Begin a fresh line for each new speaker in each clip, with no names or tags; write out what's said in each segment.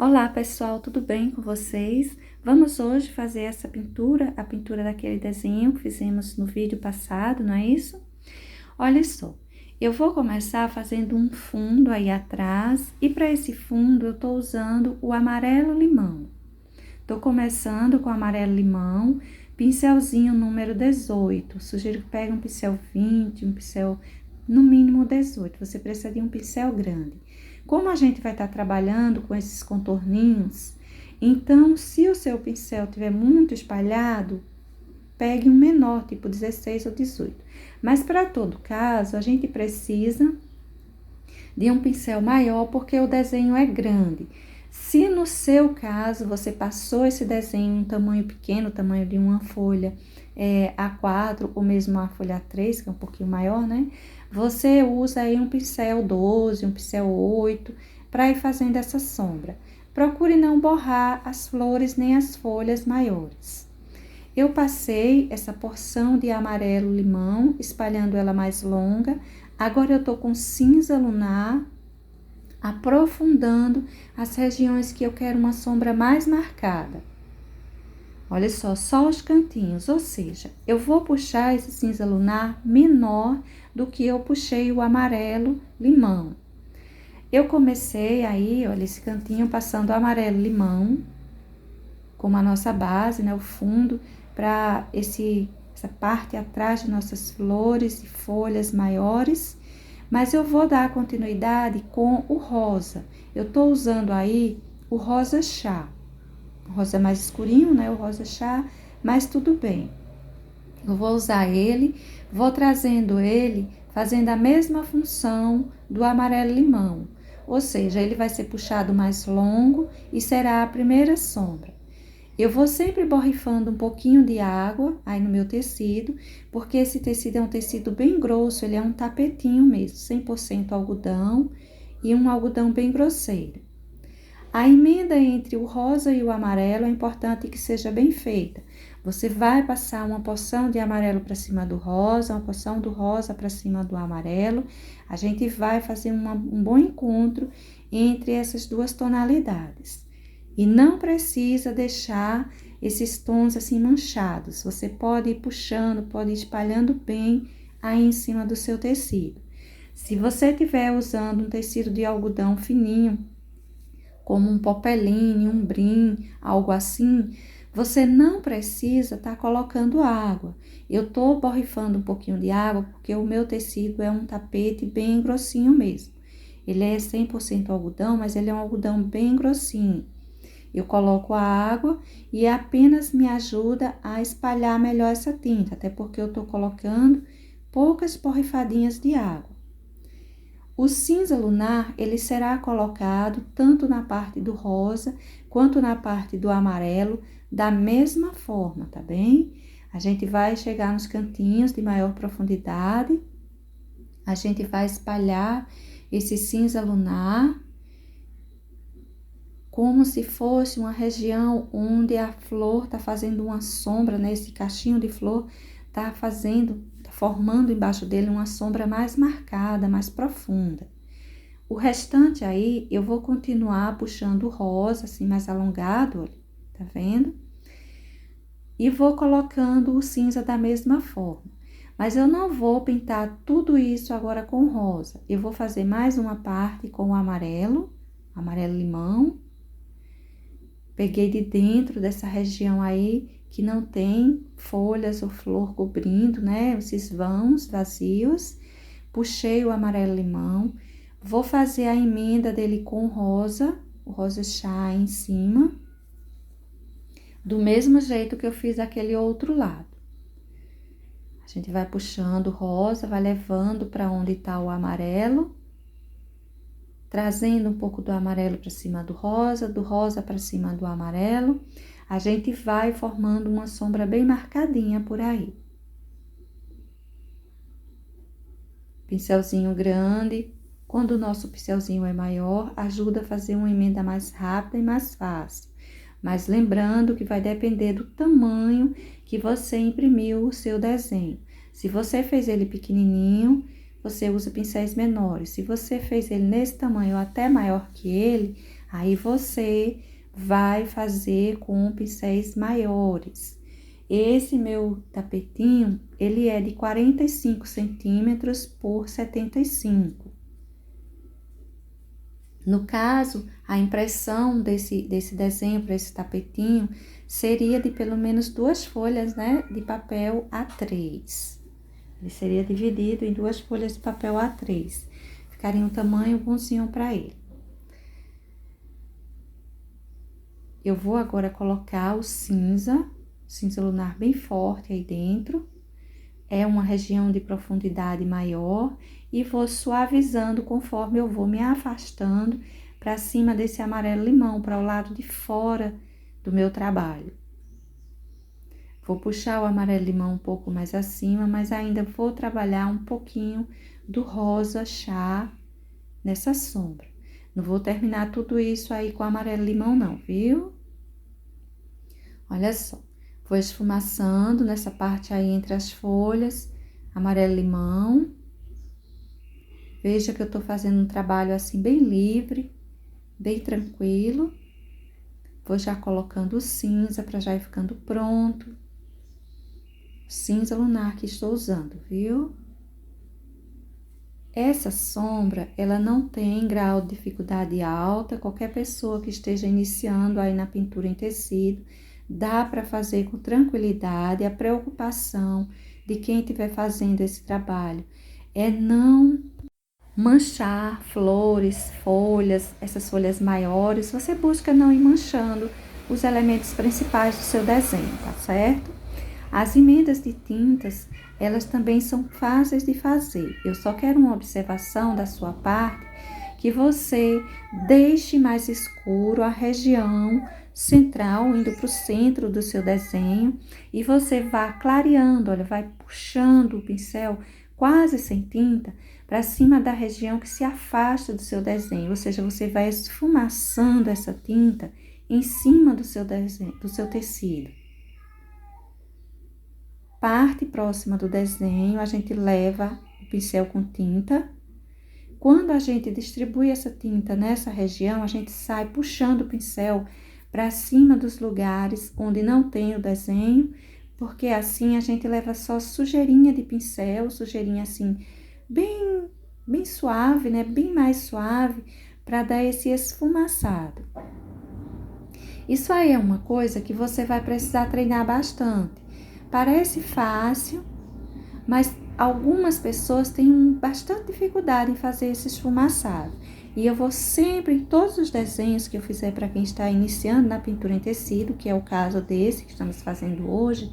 Olá pessoal, tudo bem com vocês? Vamos hoje fazer essa pintura, a pintura daquele desenho que fizemos no vídeo passado, não é isso? Olha só, eu vou começar fazendo um fundo aí atrás e para esse fundo eu tô usando o amarelo limão. Tô começando com o amarelo limão, pincelzinho número 18, sugiro que pegue um pincel 20, um pincel no mínimo 18, você precisa de um pincel grande. Como a gente vai estar trabalhando com esses contorninhos, então, se o seu pincel estiver muito espalhado, pegue um menor, tipo 16 ou 18. Mas, para todo caso, a gente precisa de um pincel maior, porque o desenho é grande. Se no seu caso, você passou esse desenho em um tamanho pequeno, tamanho de uma folha A4, ou mesmo a folha A3, que é um pouquinho maior, né? Você usa aí um pincel 12, um pincel 8, para ir fazendo essa sombra. Procure não borrar as flores nem as folhas maiores. Eu passei essa porção de amarelo limão, espalhando ela mais longa. Agora eu tô com cinza lunar, aprofundando as regiões que eu quero uma sombra mais marcada. Olha só os cantinhos, ou seja, eu vou puxar esse cinza lunar menor do que eu puxei o amarelo limão. Eu comecei aí, olha, esse cantinho passando o amarelo limão, como a nossa base, né, o fundo, para essa parte atrás de nossas flores e folhas maiores. Mas eu vou dar continuidade com o rosa. Eu tô usando aí o rosa chá. O rosa mais escurinho, né? O rosa chá, mas tudo bem. Eu vou usar ele, vou trazendo ele, fazendo a mesma função do amarelo limão. Ou seja, ele vai ser puxado mais longo e será a primeira sombra. Eu vou sempre borrifando um pouquinho de água aí no meu tecido, porque esse tecido é um tecido bem grosso, ele é um tapetinho mesmo, 100% algodão e um algodão bem grosseiro. A emenda entre o rosa e o amarelo é importante que seja bem feita. Você vai passar uma porção de amarelo para cima do rosa, uma porção do rosa para cima do amarelo. A gente vai fazer um bom encontro entre essas duas tonalidades. E não precisa deixar esses tons assim manchados. Você pode ir puxando, pode ir espalhando bem aí em cima do seu tecido. Se você estiver usando um tecido de algodão fininho, como um popeline, um brim, algo assim, você não precisa estar colocando água. Eu tô borrifando um pouquinho de água porque o meu tecido é um tapete bem grossinho mesmo. Ele é 100% algodão, mas ele é um algodão bem grossinho. Eu coloco a água e apenas me ajuda a espalhar melhor essa tinta, até porque eu tô colocando poucas borrifadinhas de água. O cinza lunar, ele será colocado tanto na parte do rosa quanto na parte do amarelo, da mesma forma, tá bem? A gente vai chegar nos cantinhos de maior profundidade, a gente vai espalhar esse cinza lunar como se fosse uma região onde a flor tá fazendo uma sombra, né? Esse cachinho de flor tá formando embaixo dele uma sombra mais marcada, mais profunda. O restante aí, eu vou continuar puxando o rosa, assim, mais alongado, olha, tá vendo? E vou colocando o cinza da mesma forma. Mas eu não vou pintar tudo isso agora com rosa. Eu vou fazer mais uma parte com o amarelo limão. Peguei de dentro dessa região aí, que não tem folhas ou flor cobrindo, né? Esses vãos vazios. Puxei o amarelo limão. Vou fazer a emenda dele com o rosa chá em cima. Do mesmo jeito que eu fiz aquele outro lado. A gente vai puxando o rosa, vai levando para onde tá o amarelo. Trazendo um pouco do amarelo para cima do rosa para cima do amarelo. A gente vai formando uma sombra bem marcadinha por aí. Pincelzinho grande. Quando o nosso pincelzinho é maior, ajuda a fazer uma emenda mais rápida e mais fácil. Mas lembrando que vai depender do tamanho que você imprimiu o seu desenho. Se você fez ele pequenininho, você usa pincéis menores. Se você fez ele nesse tamanho ou até maior que ele, Aí você vai fazer com pincéis maiores. Esse meu tapetinho, ele é de 45 centímetros por 75. No caso, a impressão desse desenho para esse tapetinho seria de pelo menos 2 folhas, né, de papel A3. Ele seria dividido em 2 folhas de papel A3. Ficaria um tamanho bonzinho para ele. Eu vou agora colocar o cinza lunar bem forte aí dentro. É uma região de profundidade maior e vou suavizando conforme eu vou me afastando para cima desse amarelo limão, para o lado de fora do meu trabalho. Vou puxar o amarelo limão um pouco mais acima, mas ainda vou trabalhar um pouquinho do rosa chá nessa sombra. Não vou terminar tudo isso aí com amarelo limão não, viu? Olha só, vou esfumaçando nessa parte aí entre as folhas, amarelo limão. Veja que eu tô fazendo um trabalho assim bem livre, bem tranquilo. Vou já colocando o cinza para já ir ficando pronto. Cinza lunar que estou usando, viu? Essa sombra, ela não tem grau de dificuldade alta. Qualquer pessoa que esteja iniciando aí na pintura em tecido, dá para fazer com tranquilidade. A preocupação de quem estiver fazendo esse trabalho é não manchar flores, folhas, essas folhas maiores. Você busca não ir manchando os elementos principais do seu desenho, tá certo? As emendas de tintas, elas também são fáceis de fazer. Eu só quero uma observação da sua parte, que você deixe mais escuro a região central, indo para o centro do seu desenho, e você vá clareando, olha, vai puxando o pincel quase sem tinta, para cima da região que se afasta do seu desenho, ou seja, você vai esfumaçando essa tinta em cima do seu desenho, do seu tecido. Parte próxima do desenho, a gente leva o pincel com tinta. Quando a gente distribui essa tinta nessa região, a gente sai puxando o pincel para cima dos lugares onde não tem o desenho, porque assim a gente leva só sujeirinha de pincel, sujeirinha assim, bem suave, né? Bem mais suave, para dar esse esfumaçado. Isso aí é uma coisa que você vai precisar treinar bastante. Parece fácil, mas algumas pessoas têm bastante dificuldade em fazer esse esfumaçado. E eu vou sempre, em todos os desenhos que eu fizer para quem está iniciando na pintura em tecido, que é o caso desse que estamos fazendo hoje,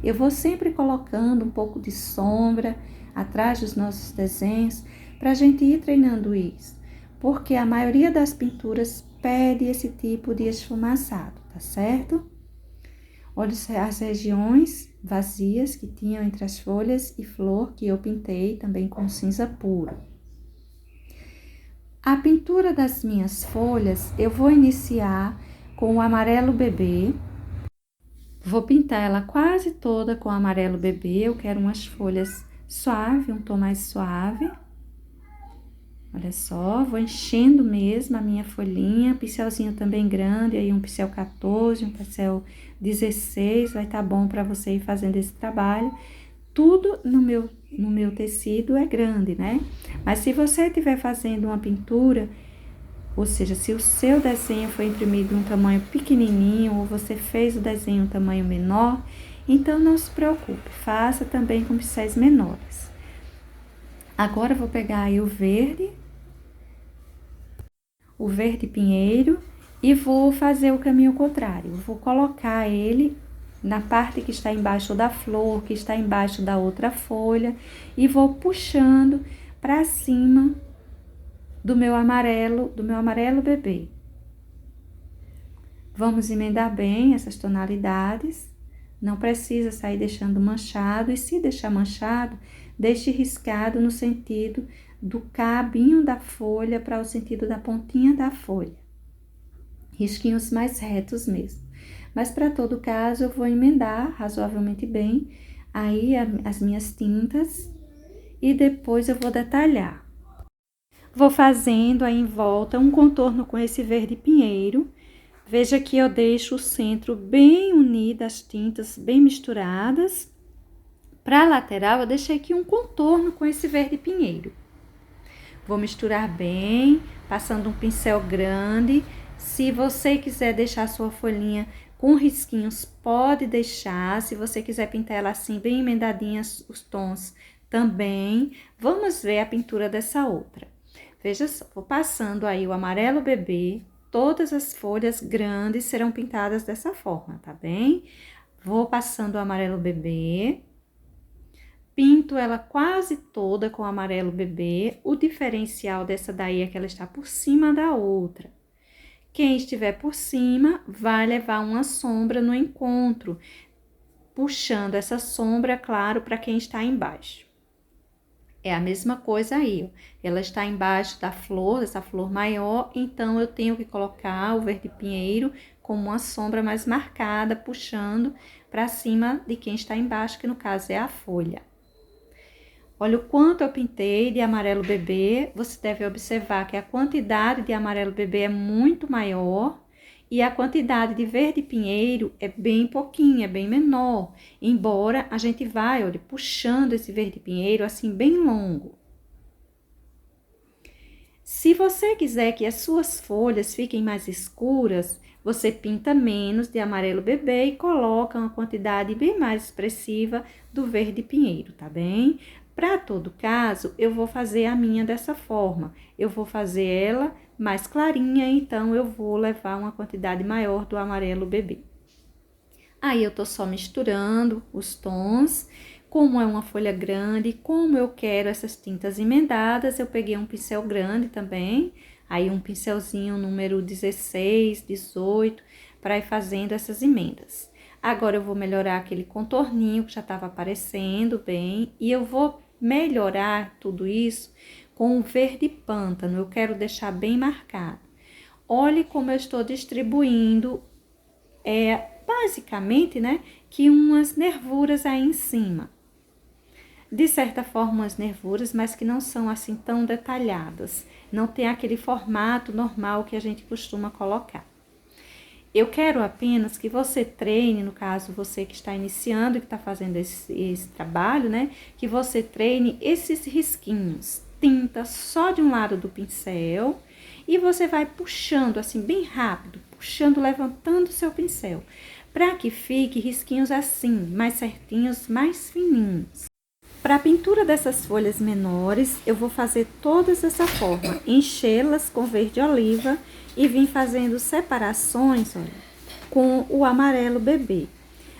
eu vou sempre colocando um pouco de sombra atrás dos nossos desenhos, para a gente ir treinando isso. Porque a maioria das pinturas pede esse tipo de esfumaçado, tá certo? Olha as regiões vazias que tinham entre as folhas e flor, que eu pintei também com cinza puro. A pintura das minhas folhas, eu vou iniciar com o amarelo bebê. Vou pintar ela quase toda com amarelo bebê. Eu quero umas folhas suaves, um tom mais suave. Olha só, vou enchendo mesmo a minha folhinha, pincelzinho também grande, aí um pincel 14, um pincel 16, vai estar bom para você ir fazendo esse trabalho. Tudo no meu tecido é grande, né? Mas se você estiver fazendo uma pintura, ou seja, se o seu desenho foi imprimido em um tamanho pequenininho, ou você fez o desenho em um tamanho menor, então não se preocupe, faça também com pincéis menores. Agora eu vou pegar aí o verde pinheiro, e vou fazer o caminho contrário. Vou colocar ele na parte que está embaixo da flor, que está embaixo da outra folha, e vou puxando para cima do meu amarelo bebê. Vamos emendar bem essas tonalidades. Não precisa sair deixando manchado, e se deixar manchado, deixe riscado no sentido do cabinho da folha para o sentido da pontinha da folha. Risquinhos mais retos mesmo. Mas para todo caso, eu vou emendar razoavelmente bem aí as minhas tintas e depois eu vou detalhar. Vou fazendo aí em volta um contorno com esse verde pinheiro. Veja que eu deixo o centro bem unido, as tintas bem misturadas. Para a lateral, eu deixei aqui um contorno com esse verde pinheiro. Vou misturar bem, passando um pincel grande. Se você quiser deixar a sua folhinha com risquinhos, pode deixar. Se você quiser pintar ela assim, bem emendadinhas os tons, também. Vamos ver a pintura dessa outra. Veja só, vou passando aí o amarelo bebê. Todas as folhas grandes serão pintadas dessa forma, tá bem? Vou passando o amarelo bebê. Pinto ela quase toda com amarelo bebê. O diferencial dessa daí é que ela está por cima da outra. Quem estiver por cima vai levar uma sombra no encontro, puxando essa sombra, claro, para quem está embaixo. É a mesma coisa aí, ó. Ela está embaixo da flor, dessa flor maior, então eu tenho que colocar o verde pinheiro como uma sombra mais marcada, puxando para cima de quem está embaixo, que no caso é a folha. Olha o quanto eu pintei de amarelo bebê. Você deve observar que a quantidade de amarelo bebê é muito maior e a quantidade de verde pinheiro é bem pouquinha, é bem menor. Embora a gente vai, olha, puxando esse verde pinheiro assim bem longo. Se você quiser que as suas folhas fiquem mais escuras, você pinta menos de amarelo bebê e coloca uma quantidade bem mais expressiva do verde pinheiro, tá bem? Para todo caso, eu vou fazer a minha dessa forma. Eu vou fazer ela mais clarinha, então eu vou levar uma quantidade maior do amarelo bebê. Aí eu tô só misturando os tons. Como é uma folha grande, como eu quero essas tintas emendadas, eu peguei um pincel grande também. Aí um pincelzinho número 16, 18, para ir fazendo essas emendas. Agora eu vou melhorar aquele contorninho que já estava aparecendo bem e eu vou melhorar tudo isso com o verde pântano. Eu quero deixar bem marcado. Olhe como eu estou distribuindo, basicamente, né, que umas nervuras aí em cima. De certa forma, umas nervuras, mas que não são assim tão detalhadas. Não tem aquele formato normal que a gente costuma colocar. Eu quero apenas que você treine, no caso, você que está iniciando e que está fazendo esse trabalho, né? Que você treine esses risquinhos. Tinta só de um lado do pincel e você vai puxando assim, bem rápido, puxando, levantando o seu pincel, para que fique risquinhos assim, mais certinhos, mais fininhos. Para a pintura dessas folhas menores, eu vou fazer todas dessa forma, enchê-las com verde oliva e vim fazendo separações, olha, com o amarelo bebê.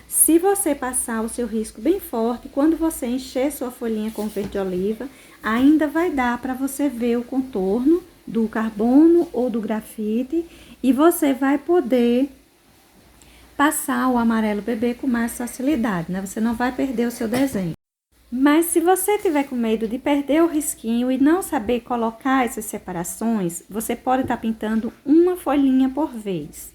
Se você passar o seu risco bem forte, quando você encher sua folhinha com verde oliva, ainda vai dar para você ver o contorno do carbono ou do grafite e você vai poder passar o amarelo bebê com mais facilidade, né? Você não vai perder o seu desenho. Mas se você tiver com medo de perder o risquinho e não saber colocar essas separações, você pode estar pintando uma folhinha por vez.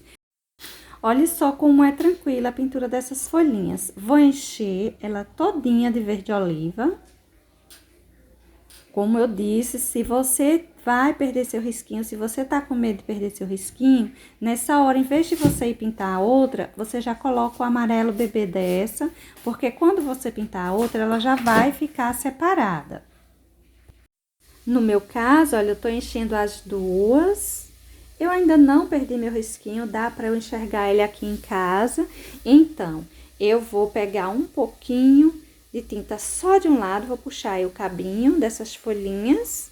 Olha só como é tranquila a pintura dessas folhinhas. Vou encher ela todinha de verde oliva. Como eu disse, se você vai perder seu risquinho, se você tá com medo de perder seu risquinho, nessa hora, em vez de você ir pintar a outra, você já coloca o amarelo bebê dessa, porque quando você pintar a outra, ela já vai ficar separada. No meu caso, olha, eu tô enchendo as duas. Eu ainda não perdi meu risquinho, dá para eu enxergar ele aqui em casa. Então, eu vou pegar um pouquinho de tinta só de um lado, vou puxar aí o cabinho dessas folhinhas.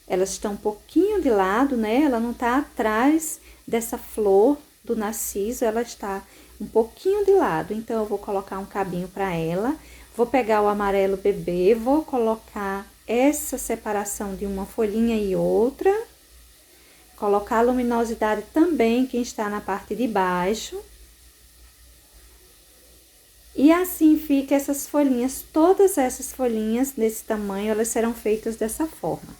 Elas estão um pouquinho de lado, né? Ela não tá atrás dessa flor do narciso, ela está um pouquinho de lado. Então, eu vou colocar um cabinho para ela. Vou pegar o amarelo bebê, vou colocar essa separação de uma folhinha e outra. Colocar a luminosidade também, quem está na parte de baixo. E assim fica essas folhinhas, todas essas folhinhas desse tamanho, elas serão feitas dessa forma.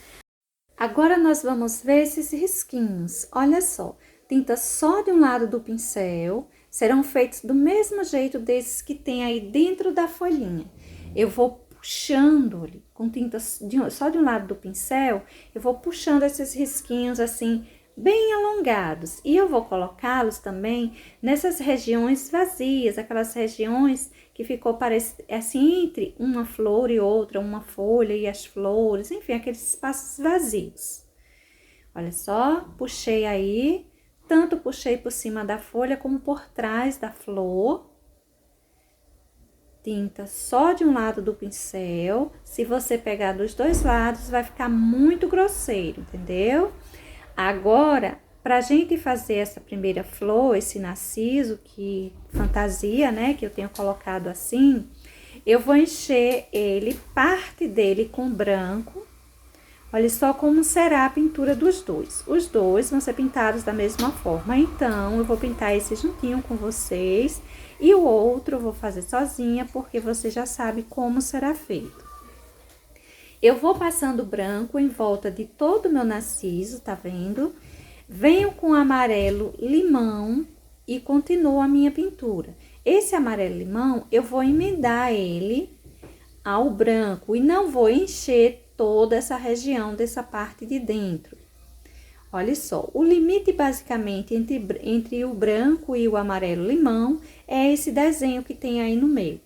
Agora, nós vamos ver esses risquinhos. Olha só, tinta só de um lado do pincel, serão feitos do mesmo jeito desses que tem aí dentro da folhinha. Eu vou puxando ali, com tinta só de um lado do pincel, eu vou puxando esses risquinhos assim, bem alongados. E eu vou colocá-los também nessas regiões vazias, aquelas regiões que ficou assim entre uma flor e outra, uma folha e as flores, enfim, aqueles espaços vazios. Olha só, puxei aí, tanto puxei por cima da folha como por trás da flor. Tinta só de um lado do pincel. Se você pegar dos dois lados, vai ficar muito grosseiro, entendeu? Agora, pra gente fazer essa primeira flor, esse narciso, que fantasia, né, que eu tenho colocado assim, eu vou encher ele, parte dele com branco. Olha só como será a pintura dos dois. Os dois vão ser pintados da mesma forma. Então, eu vou pintar esse juntinho com vocês. E o outro eu vou fazer sozinha, porque você já sabe como será feito. Eu vou passando branco em volta de todo o meu narciso, tá vendo? Venho com amarelo limão e continuo a minha pintura. Esse amarelo limão, eu vou emendar ele ao branco e não vou encher toda essa região dessa parte de dentro. Olha só, o limite basicamente entre o branco e o amarelo limão é esse desenho que tem aí no meio.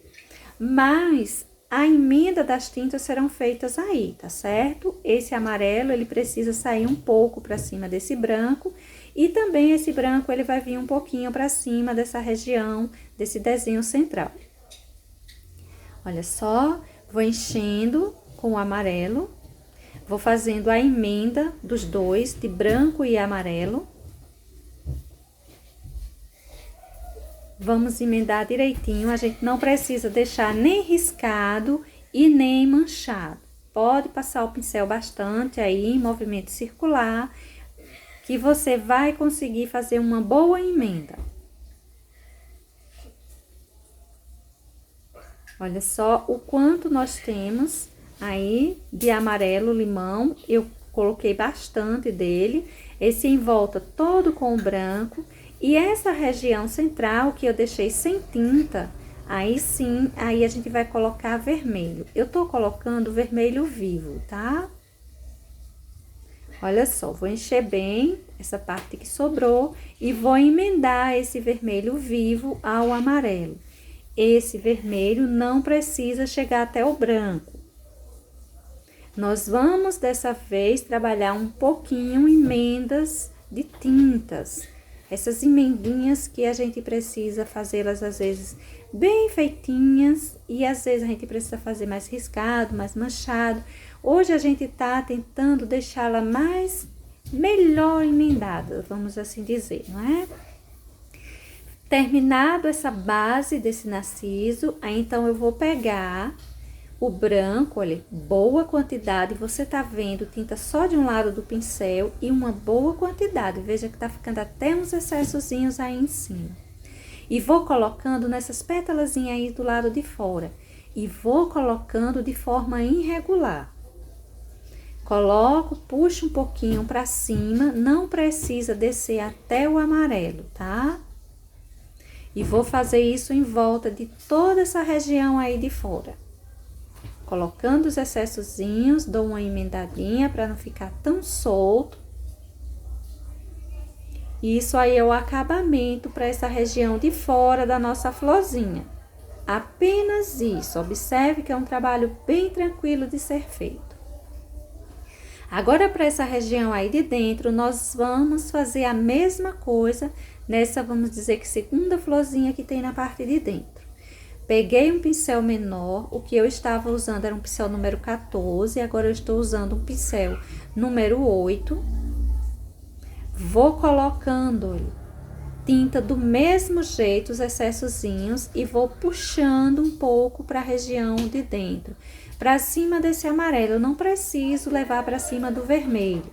Mas a emenda das tintas serão feitas aí, tá certo? Esse amarelo, ele precisa sair um pouco para cima desse branco e também esse branco, ele vai vir um pouquinho para cima dessa região, desse desenho central. Olha só, vou enchendo com o amarelo, vou fazendo a emenda dos dois, de branco e amarelo. Vamos emendar direitinho, a gente não precisa deixar nem riscado e nem manchado. Pode passar o pincel bastante aí em movimento circular, que você vai conseguir fazer uma boa emenda. Olha só o quanto nós temos aí de amarelo limão, eu coloquei bastante dele, esse em volta todo com o branco, e essa região central que eu deixei sem tinta, aí sim, aí a gente vai colocar vermelho. Eu tô colocando vermelho vivo, tá? Olha só, vou encher bem essa parte que sobrou e vou emendar esse vermelho vivo ao amarelo. Esse vermelho não precisa chegar até o branco. Nós vamos, dessa vez, trabalhar um pouquinho emendas de tintas. Essas emendinhas que a gente precisa fazê-las, às vezes, bem feitinhas. E, às vezes, a gente precisa fazer mais riscado, mais manchado. Hoje, a gente tá tentando deixá-la melhor emendada, vamos assim dizer, não é? Terminado essa base desse narciso, aí, então, eu vou pegar o branco, olha, boa quantidade, você tá vendo tinta só de um lado do pincel e uma boa quantidade, veja que tá ficando até uns excessozinhos aí em cima. E vou colocando nessas pétalazinhas aí do lado de fora, e vou colocando de forma irregular. Coloco, puxo um pouquinho pra cima, não precisa descer até o amarelo, tá? E vou fazer isso em volta de toda essa região aí de fora. Colocando os excessozinhos, dou uma emendadinha para não ficar tão solto. Isso aí é o acabamento para essa região de fora da nossa florzinha. Apenas isso, observe que é um trabalho bem tranquilo de ser feito. Agora, para essa região aí de dentro, nós vamos fazer a mesma coisa nessa, vamos dizer que segunda florzinha que tem na parte de dentro. Peguei um pincel menor, o que eu estava usando era um pincel número 14, agora eu estou usando um pincel número 8. Vou colocando tinta do mesmo jeito, os excessozinhos, e vou puxando um pouco para a região de dentro, para cima desse amarelo. Eu não preciso levar para cima do vermelho.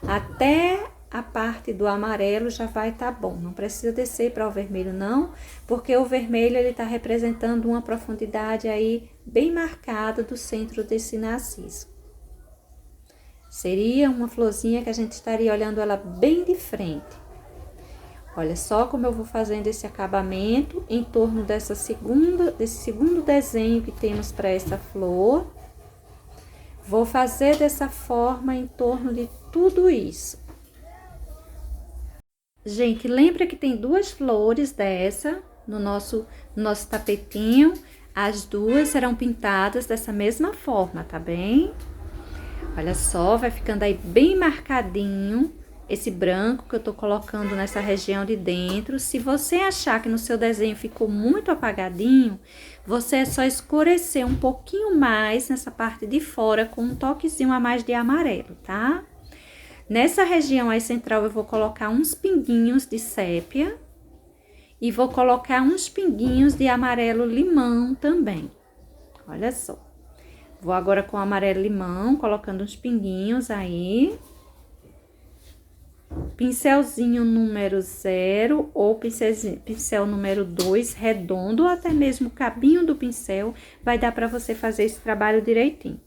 Até a parte do amarelo já vai tá bom, não precisa descer para o vermelho não, porque o vermelho ele tá representando uma profundidade aí bem marcada do centro desse narciso. Seria uma florzinha que a gente estaria olhando ela bem de frente. Olha só como eu vou fazendo esse acabamento em torno desse segundo desenho que temos para essa flor. Vou fazer dessa forma em torno de tudo isso. Gente, lembra que tem duas flores dessa no nosso tapetinho. As duas serão pintadas dessa mesma forma, tá bem? Olha só, vai ficando aí bem marcadinho esse branco que eu tô colocando nessa região de dentro. Se você achar que no seu desenho ficou muito apagadinho, você é só escurecer um pouquinho mais nessa parte de fora com um toquezinho a mais de amarelo, tá? Nessa região aí central eu vou colocar uns pinguinhos de sépia e vou colocar uns pinguinhos de amarelo limão também. Olha só. Vou agora com o amarelo limão, colocando uns pinguinhos aí. Pincelzinho número 0 ou pincel número 2, redondo, ou até mesmo o cabinho do pincel, vai dar para você fazer esse trabalho direitinho.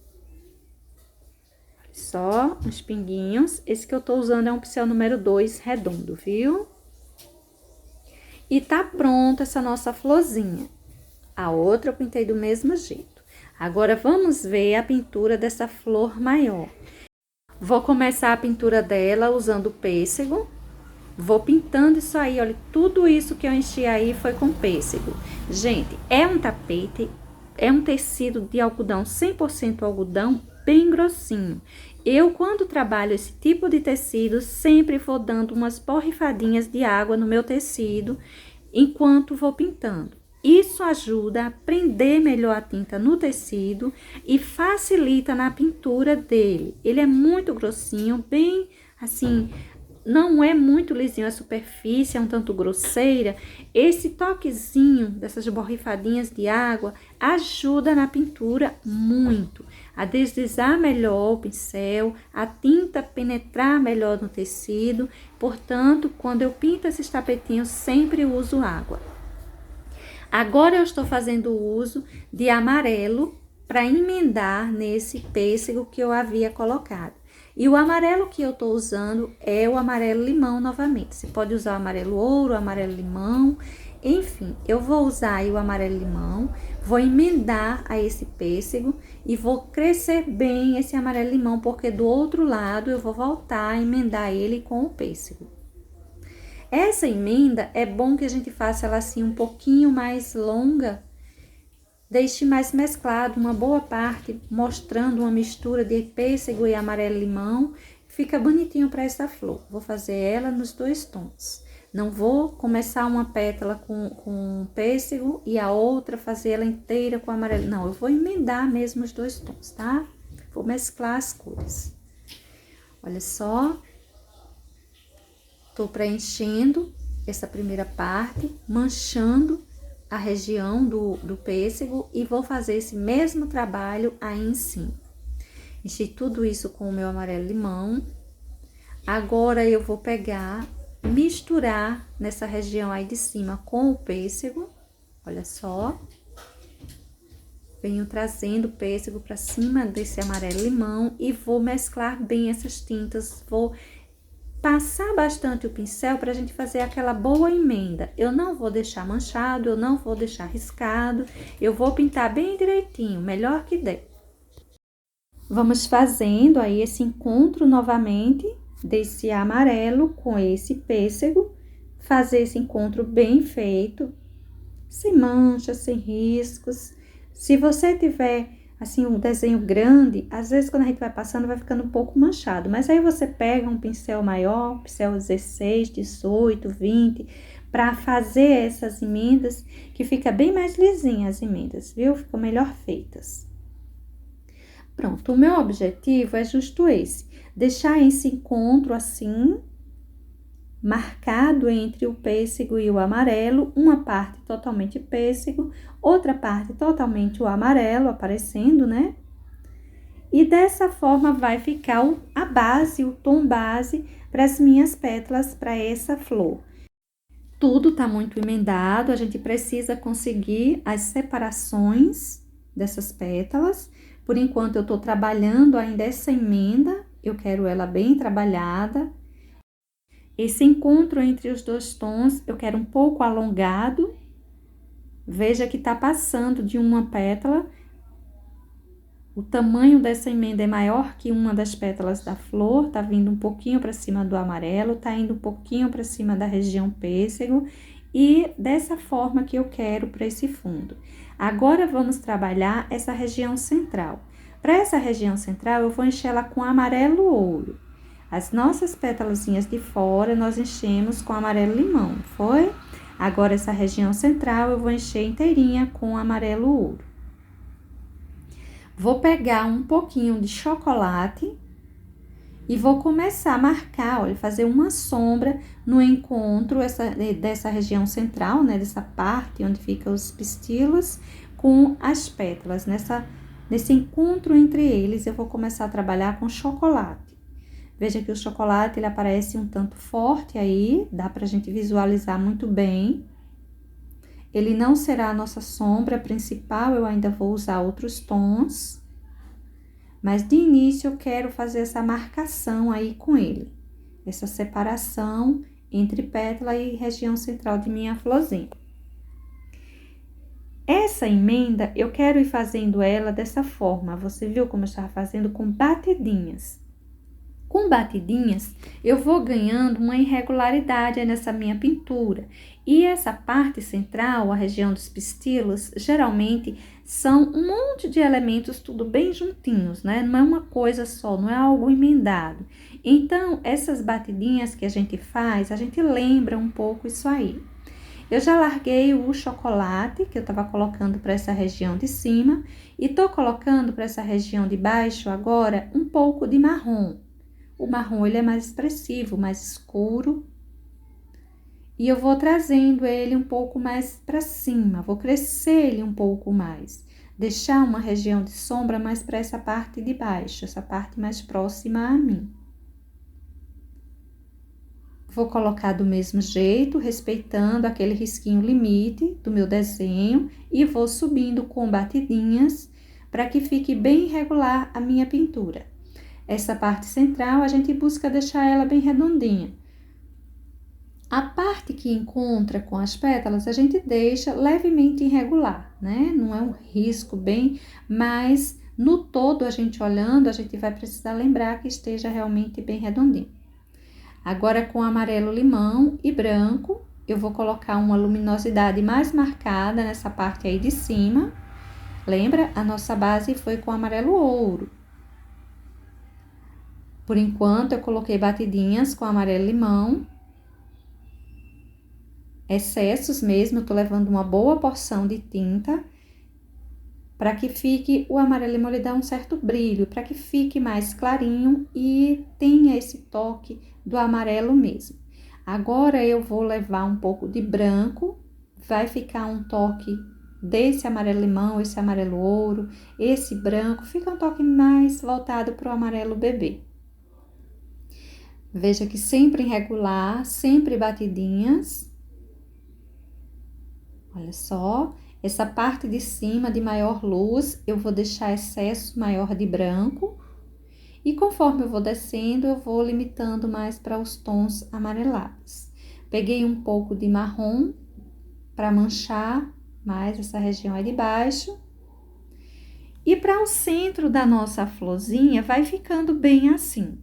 Só uns pinguinhos. Esse que eu tô usando é um pincel número 2, redondo, viu? E tá pronta essa nossa florzinha. A outra eu pintei do mesmo jeito. Agora, vamos ver a pintura dessa flor maior. Vou começar a pintura dela usando pêssego. Vou pintando isso aí, olha, tudo isso que eu enchi aí foi com pêssego. Gente, é um tapete, é um tecido de algodão, 100% algodão, bem grossinho. Eu, quando trabalho esse tipo de tecido, sempre vou dando umas borrifadinhas de água no meu tecido, enquanto vou pintando. Isso ajuda a prender melhor a tinta no tecido e facilita na pintura dele. Ele é muito grossinho, bem assim, não é muito lisinho a superfície, é um tanto grosseira. Esse toquezinho dessas borrifadinhas de água ajuda na pintura muito. A deslizar melhor o pincel, a tinta penetrar melhor no tecido. Portanto, quando eu pinto esses tapetinhos, sempre uso água. Agora eu estou fazendo uso de amarelo para emendar nesse pêssego que eu havia colocado. E o amarelo que eu tô usando é o amarelo limão novamente. Você pode usar o amarelo ouro, o amarelo limão, enfim. Eu vou usar aí o amarelo limão, vou emendar a esse pêssego e vou crescer bem esse amarelo limão, porque do outro lado eu vou voltar a emendar ele com o pêssego. Essa emenda é bom que a gente faça ela assim um pouquinho mais longa, deixe mais mesclado, uma boa parte, mostrando uma mistura de pêssego e amarelo-limão. Fica bonitinho para essa flor. Vou fazer ela nos dois tons. Não vou começar uma pétala com pêssego e a outra fazer ela inteira com amarelo. Não, eu vou emendar mesmo os dois tons, tá? Vou mesclar as cores. Olha só. Tô preenchendo essa primeira parte, manchando a região do pêssego e vou fazer esse mesmo trabalho aí em cima. Enchi tudo isso com o meu amarelo-limão. Agora eu vou pegar, misturar nessa região aí de cima com o pêssego. Olha só. Venho trazendo o pêssego para cima desse amarelo-limão e vou mesclar bem essas tintas. Vou passar bastante o pincel para a gente fazer aquela boa emenda. Eu não vou deixar manchado, eu não vou deixar riscado. Eu vou pintar bem direitinho, melhor que der. Vamos fazendo aí esse encontro novamente desse amarelo com esse pêssego. Fazer esse encontro bem feito, sem manchas, sem riscos. Se você tiver assim um desenho grande, às vezes quando a gente vai passando vai ficando um pouco manchado, mas aí você pega um pincel maior, pincel 16, 18, 20, para fazer essas emendas, que fica bem mais lisinha as emendas, viu? Ficam melhor feitas. Pronto, o meu objetivo é justo esse, deixar esse encontro assim, marcado entre o pêssego e o amarelo, uma parte totalmente pêssego, outra parte totalmente o amarelo aparecendo, né? E dessa forma vai ficar a base, o tom base para as minhas pétalas, para essa flor. Tudo tá muito emendado, a gente precisa conseguir as separações dessas pétalas. Por enquanto eu tô trabalhando ainda essa emenda, eu quero ela bem trabalhada. Esse encontro entre os dois tons eu quero um pouco alongado. Veja que tá passando de uma pétala. O tamanho dessa emenda é maior que uma das pétalas da flor, tá vindo um pouquinho para cima do amarelo, tá indo um pouquinho para cima da região pêssego, e dessa forma que eu quero para esse fundo. Agora, vamos trabalhar essa região central. Para essa região central, eu vou encher ela com amarelo ouro. As nossas pétalazinhas de fora, nós enchemos com amarelo limão, foi? Agora, essa região central, eu vou encher inteirinha com amarelo ouro. Vou pegar um pouquinho de chocolate e vou começar a marcar, olha, fazer uma sombra no encontro dessa região central, né? Dessa parte onde ficam os pistilos com as pétalas. Nesse encontro entre eles, eu vou começar a trabalhar com chocolate. Veja que o chocolate, ele aparece um tanto forte aí, dá pra gente visualizar muito bem. Ele não será a nossa sombra principal, eu ainda vou usar outros tons. Mas de início eu quero fazer essa marcação aí com ele. Essa separação entre pétala e região central de minha florzinha. Essa emenda eu quero ir fazendo ela dessa forma. Você viu como eu estava fazendo com batidinhas? Com batidinhas, eu vou ganhando uma irregularidade nessa minha pintura. E essa parte central, a região dos pistilos, geralmente são um monte de elementos tudo bem juntinhos, né? Não é uma coisa só, não é algo emendado. Então, essas batidinhas que a gente faz, a gente lembra um pouco isso aí. Eu já larguei o chocolate que eu tava colocando para essa região de cima e tô colocando para essa região de baixo agora um pouco de marrom. O marrom, ele é mais expressivo, mais escuro. E eu vou trazendo ele um pouco mais para cima, vou crescer ele um pouco mais. Deixar uma região de sombra mais para essa parte de baixo, essa parte mais próxima a mim. Vou colocar do mesmo jeito, respeitando aquele risquinho limite do meu desenho. E vou subindo com batidinhas, para que fique bem irregular a minha pintura. Essa parte central, a gente busca deixar ela bem redondinha. A parte que encontra com as pétalas, a gente deixa levemente irregular, né? Não é um risco bem, mas no todo, a gente olhando, a gente vai precisar lembrar que esteja realmente bem redondinho. Agora, com amarelo limão e branco, eu vou colocar uma luminosidade mais marcada nessa parte aí de cima. Lembra? A nossa base foi com amarelo ouro. Por enquanto, eu coloquei batidinhas com amarelo limão. Excessos mesmo, eu tô levando uma boa porção de tinta. Para que fique, o amarelo limão ele dá um certo brilho, para que fique mais clarinho e tenha esse toque do amarelo mesmo. Agora, eu vou levar um pouco de branco, vai ficar um toque desse amarelo limão, esse amarelo ouro, esse branco, fica um toque mais voltado para o amarelo bebê. Veja que sempre irregular, sempre batidinhas. Olha só, essa parte de cima de maior luz, eu vou deixar excesso maior de branco. E conforme eu vou descendo, eu vou limitando mais para os tons amarelados. Peguei um pouco de marrom para manchar mais essa região aí de baixo. E para o centro da nossa florzinha, vai ficando bem assim.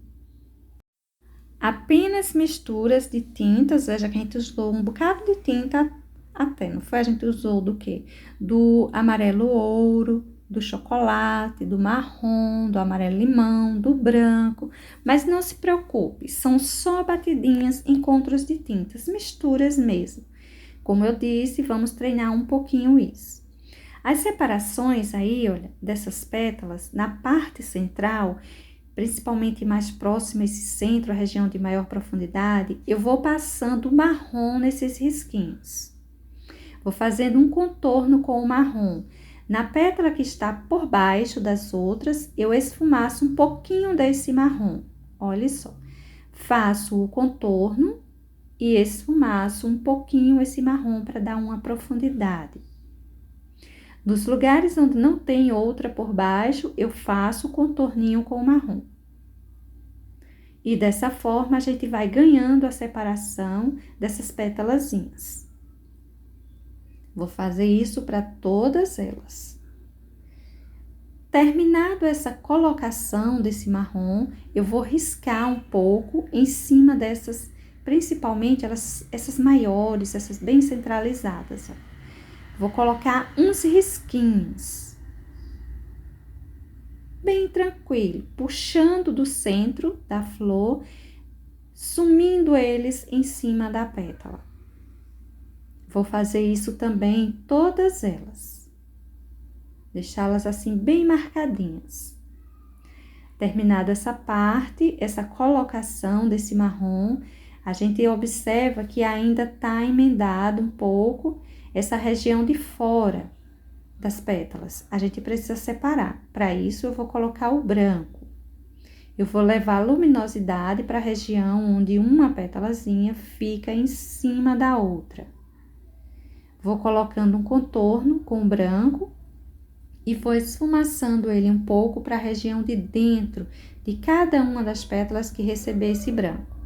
Apenas misturas de tintas, veja que a gente usou um bocado de tinta até, não foi? A gente usou do quê? Do amarelo ouro, do chocolate, do marrom, do amarelo limão, do branco. Mas não se preocupe, são só batidinhas, encontros de tintas, misturas mesmo. Como eu disse, vamos treinar um pouquinho isso. As separações aí, olha, dessas pétalas, na parte central, principalmente mais próxima a esse centro, a região de maior profundidade, eu vou passando o marrom nesses risquinhos. Vou fazendo um contorno com o marrom. Na pétala que está por baixo das outras, eu esfumaço um pouquinho desse marrom. Olha só. Faço o contorno e esfumaço um pouquinho esse marrom para dar uma profundidade. Nos lugares onde não tem outra por baixo, eu faço o contorninho com o marrom. E dessa forma, a gente vai ganhando a separação dessas pétalazinhas. Vou fazer isso para todas elas. Terminado essa colocação desse marrom, eu vou riscar um pouco em cima dessas, principalmente essas maiores, essas bem centralizadas. Ó. Vou colocar uns risquinhos. Bem tranquilo, puxando do centro da flor, sumindo eles em cima da pétala. Vou fazer isso também em todas elas. Deixá-las assim bem marcadinhas. Terminada essa parte, essa colocação desse marrom, a gente observa que ainda tá emendado um pouco essa região de fora das pétalas. A gente precisa separar. Para isso, eu vou colocar o branco. Eu vou levar a luminosidade para a região onde uma pétalazinha fica em cima da outra. Vou colocando um contorno com o branco e vou esfumaçando ele um pouco para a região de dentro de cada uma das pétalas que receber esse branco.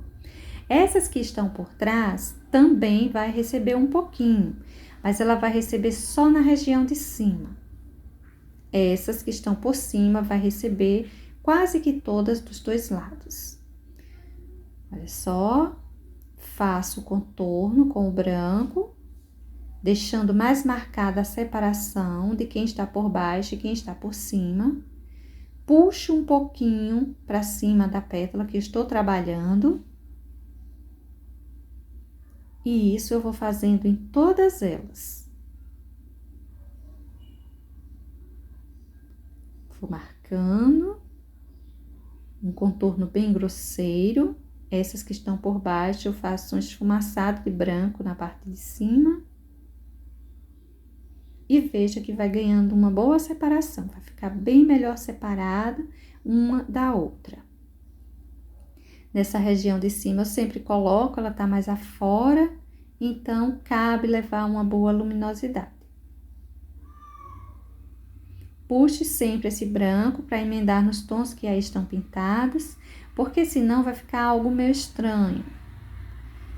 Essas que estão por trás também vai receber um pouquinho, mas ela vai receber só na região de cima. Essas que estão por cima vai receber quase que todas dos dois lados. Olha só, faço o contorno com o branco, deixando mais marcada a separação de quem está por baixo e quem está por cima. Puxo um pouquinho para cima da pétala que eu estou trabalhando. E isso eu vou fazendo em todas elas. Vou marcando um contorno bem grosseiro. Essas que estão por baixo eu faço um esfumaçado de branco na parte de cima. E veja que vai ganhando uma boa separação, vai ficar bem melhor separada uma da outra. Nessa região de cima eu sempre coloco, ela tá mais afora, então cabe levar uma boa luminosidade. Puxe sempre esse branco para emendar nos tons que aí estão pintados, porque senão vai ficar algo meio estranho.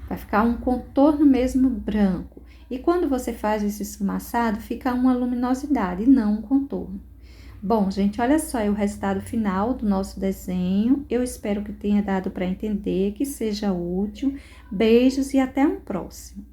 Vai ficar um contorno mesmo branco. E quando você faz esse esfumaçado, fica uma luminosidade e não um contorno. Bom, gente, olha só aí o resultado final do nosso desenho. Eu espero que tenha dado para entender, que seja útil. Beijos e até um próximo.